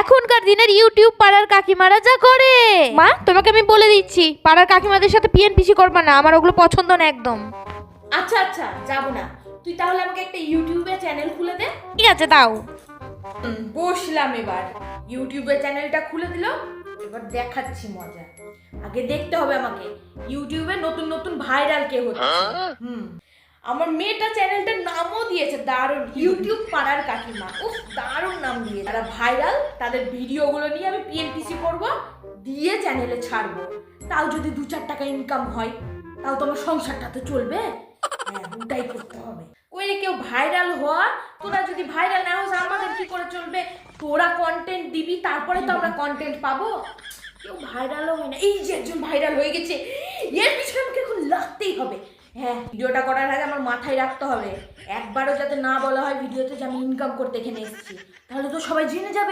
এখনকার দিনের ইউটিউব পাড়ার কাকিমারা যা করে। মা তোমাকে আমি বলে দিচ্ছি, পাড়ার কাকিমাদের সাথে পিএনপিসি করবা না, আমার ওগুলো পছন্দ না একদম। আচ্ছা আচ্ছা, যাবো না। তুই তাহলে আমাকে একটা ইউটিউবে চ্যানেল খুলে দে। ঠিক আছে দাও। বসলাম, এবার ইউটিউবে চ্যানেলটা খুলে দিল। এবার দেখাচ্ছি মজা। আগে দেখতে হবে আমাকে ইউটিউবে নতুন নতুন ভাইরাল কে হচ্ছে। আমার মেয়েটা চ্যানেলটার নামও দিয়েছে দারুণ, ইউটিউব পাড়ার কাকিমা। উফ, দারুণ নাম দিয়ে। যারা ভাইরাল তাদের ভিডিওগুলো নিয়ে আমি পিএনপিসি করব, দিয়ে চ্যানেলে ছাড়বো। তাও যদি 2-4 টাকা ইনকাম হয়, তাও তো আমার সংসারটা তো চলবে। হ্যাঁ, ওটাই করতে হবে। ওই রে, কেউ ভাইরাল হওয়া, তোরা যদি ভাইরাল না হোস আমাদের কি করে চলবে? তোরা কন্টেন্ট দিবি, তারপরে তো আমরা কন্টেন্ট পাবো। কেউ ভাইরালও হয় না। এই যে একজন ভাইরাল হয়ে গেছে, এর পিছনে আমাকে এখন লাগতেই হবে। হ্যাঁ, ভিডিওটা করার আগে আমার মাথায় রাখতে হবে, একবারও যাতে না বলা হয় ভিডিওতে যে আমি ইনকাম করতে এখানে এসেছি, তাহলে তো সবাই জেনে যাবে।